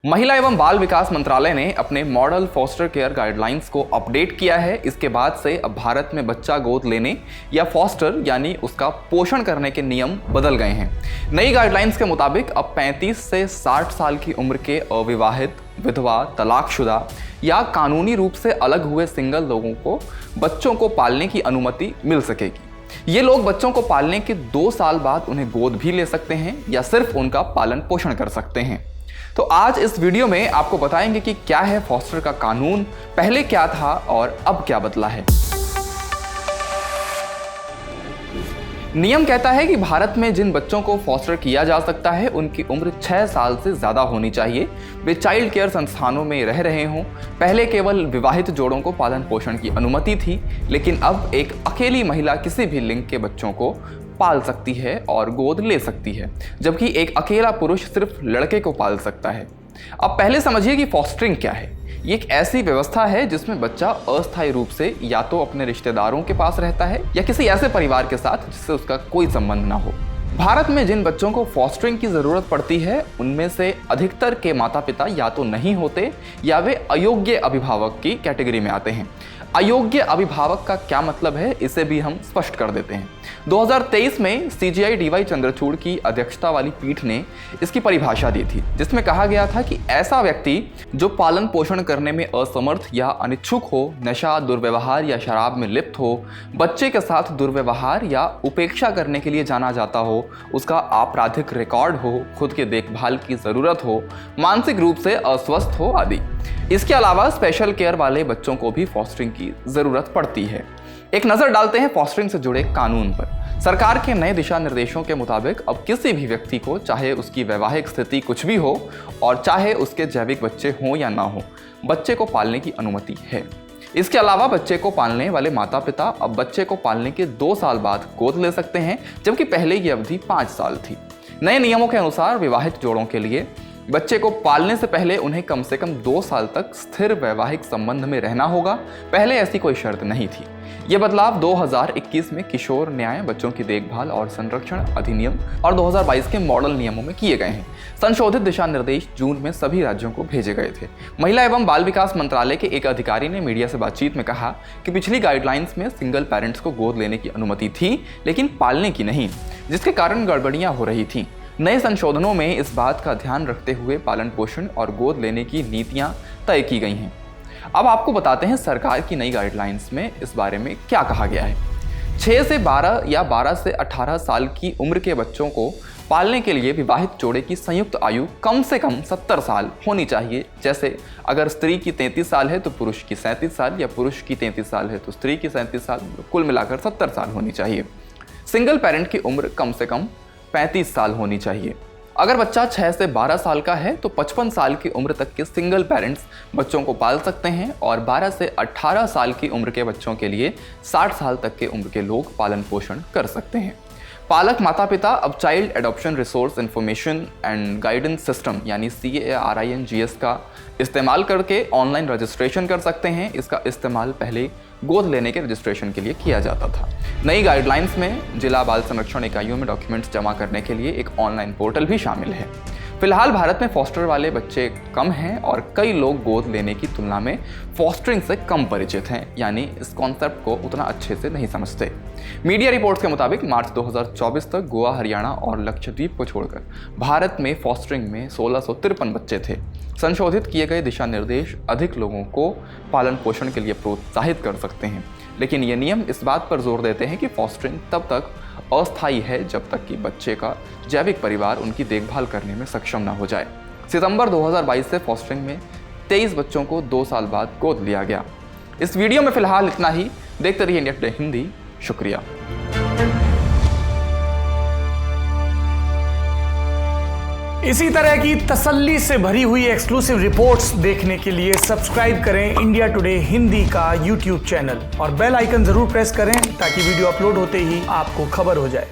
महिला एवं बाल विकास मंत्रालय ने अपने मॉडल फॉस्टर केयर गाइडलाइंस को अपडेट किया है। इसके बाद से अब भारत में बच्चा गोद लेने या फॉस्टर यानी उसका पोषण करने के नियम बदल गए हैं। नई गाइडलाइंस के मुताबिक अब 35 से 60 साल की उम्र के अविवाहित, विधवा, तलाकशुदा या कानूनी रूप से अलग हुए सिंगल लोगों को बच्चों को पालने की अनुमति मिल सकेगी। ये लोग बच्चों को पालने के 2 साल बाद उन्हें गोद भी ले सकते हैं या सिर्फ उनका पालन पोषण कर सकते हैं। तो आज इस वीडियो में आपको बताएंगे कि क्या है फॉस्टर का कानून, पहले क्या था और अब क्या बदला है। नियम कहता है कि भारत में जिन बच्चों को फॉस्टर किया जा सकता है उनकी उम्र 6 साल से ज्यादा होनी चाहिए, वे चाइल्ड केयर संस्थानों में रह रहे हों। पहले केवल विवाहित जोड़ों को पालन पोषण की अनुमति थी, लेकिन अब एक अकेली महिला किसी भी लिंग के बच्चों को पाल सकती है और गोद ले सकती है, जबकि एक अकेला पुरुष सिर्फ लड़के को पाल सकता है। अब पहले समझिए कि फॉस्टरिंग क्या है। ये एक ऐसी व्यवस्था है जिसमें बच्चा अस्थायी रूप से या तो अपने रिश्तेदारों के पास रहता है या किसी ऐसे परिवार के साथ जिससे उसका कोई संबंध ना हो। भारत में जिन बच्चों को फॉस्टरिंग की जरूरत पड़ती है उनमें से अधिकतर के माता पिता या तो नहीं होते या वे अयोग्य अभिभावक की कैटेगरी में आते हैं। अयोग्य अभिभावक का क्या मतलब है, इसे भी हम स्पष्ट कर देते हैं। 2023 में CJI DY चंद्रचूड़ की अध्यक्षता वाली पीठ ने इसकी परिभाषा दी थी, जिसमें कहा गया था कि ऐसा व्यक्ति जो पालन पोषण करने में असमर्थ या अनिच्छुक हो, नशा, दुर्व्यवहार या शराब में लिप्त हो, बच्चे के साथ दुर्व्यवहार या उपेक्षा करने के लिए जाना जाता हो, उसका आपराधिक रिकॉर्ड हो, खुद के देखभाल की जरूरत हो, मानसिक रूप से अस्वस्थ हो आदि। इसके अलावा स्पेशल केयर वाले बच्चों को भी फॉस्टरिंग की जरूरत पड़ती है। एक नजर डालते हैं फॉस्टरिंग से जुड़े कानून पर। सरकार के नए दिशा निर्देशों के मुताबिक अब किसी भी व्यक्ति को, चाहे उसकी वैवाहिक स्थिति कुछ भी हो और चाहे उसके जैविक बच्चे हों या ना हो, बच्चे को पालने की अनुमति है। इसके अलावा बच्चे को पालने वाले माता पिता अब बच्चे को पालने के 2 साल बाद गोद ले सकते हैं, जबकि पहले की अवधि 5 साल थी। नए नियमों के अनुसार विवाहित जोड़ों के लिए बच्चे को पालने से पहले उन्हें कम से कम 2 साल तक स्थिर वैवाहिक संबंध में रहना होगा। पहले ऐसी कोई शर्त नहीं थी। ये बदलाव 2021 में किशोर न्याय, बच्चों की देखभाल और संरक्षण अधिनियम और 2022 के मॉडल नियमों में किए गए हैं। संशोधित दिशा निर्देश जून में सभी राज्यों को भेजे गए थे। महिला एवं बाल विकास मंत्रालय के एक अधिकारी ने मीडिया से बातचीत में कहा कि पिछली गाइडलाइंस में सिंगल पेरेंट्स को गोद लेने की अनुमति थी, लेकिन पालने की नहीं, जिसके कारण गड़बड़ियां हो रही थीं। नए संशोधनों में इस बात का ध्यान रखते हुए पालन पोषण और गोद लेने की नीतियां तय की गई हैं। अब आपको बताते हैं सरकार की नई गाइडलाइंस में इस बारे में क्या कहा गया है। 6 से 12 या 12 से 18 साल की उम्र के बच्चों को पालने के लिए विवाहित जोड़े की संयुक्त आयु कम से कम 70 साल होनी चाहिए। जैसे अगर स्त्री की 33 साल है तो पुरुष की 37 साल, या पुरुष की 33 साल है तो स्त्री की 37 साल, कुल मिलाकर 70 साल होनी चाहिए। सिंगल पेरेंट की उम्र कम से कम 35 साल होनी चाहिए। अगर बच्चा 6 से 12 साल का है तो 55 साल की उम्र तक के सिंगल पेरेंट्स बच्चों को पाल सकते हैं और 12 से 18 साल की उम्र के बच्चों के लिए 60 साल तक के उम्र के लोग पालन पोषण कर सकते हैं। पालक माता पिता अब child adoption resource information and guidance system यानी CARINGS का इस्तेमाल करके ऑनलाइन रजिस्ट्रेशन कर सकते हैं। इसका इस्तेमाल पहले गोद लेने के रजिस्ट्रेशन के लिए किया जाता था। नई गाइडलाइंस में जिला बाल संरक्षण इकाइयों में डॉक्यूमेंट्स जमा करने के लिए एक ऑनलाइन पोर्टल भी शामिल है। फिलहाल भारत में फॉस्टर वाले बच्चे कम हैं और कई लोग गोद लेने की तुलना में फॉस्टरिंग से कम परिचित हैं, यानी इस कॉन्सेप्ट को उतना अच्छे से नहीं समझते। मीडिया रिपोर्ट्स के मुताबिक मार्च 2024 तक गोवा, हरियाणा और लक्षद्वीप को छोड़कर भारत में फॉस्टरिंग में 1653 बच्चे थे। संशोधित किए गए दिशा निर्देश अधिक लोगों को पालन पोषण के लिए प्रोत्साहित कर सकते हैं, लेकिन ये नियम इस बात पर जोर देते हैं कि फॉस्टरिंग तब तक अस्थायी है जब तक कि बच्चे का जैविक परिवार उनकी देखभाल करने में सक्षम न हो जाए। सितंबर 2022 से फॉस्टरिंग में 23 बच्चों को 2 साल बाद गोद लिया गया। इस वीडियो में फिलहाल इतना ही। देखते रहिए इंडिया टुडे हिंदी। शुक्रिया। इसी तरह की तसल्ली से भरी हुई एक्सक्लूसिव रिपोर्ट्स देखने के लिए सब्सक्राइब करें इंडिया टुडे हिंदी का YouTube चैनल और बेल आइकन जरूर प्रेस करें ताकि वीडियो अपलोड होते ही आपको खबर हो जाए।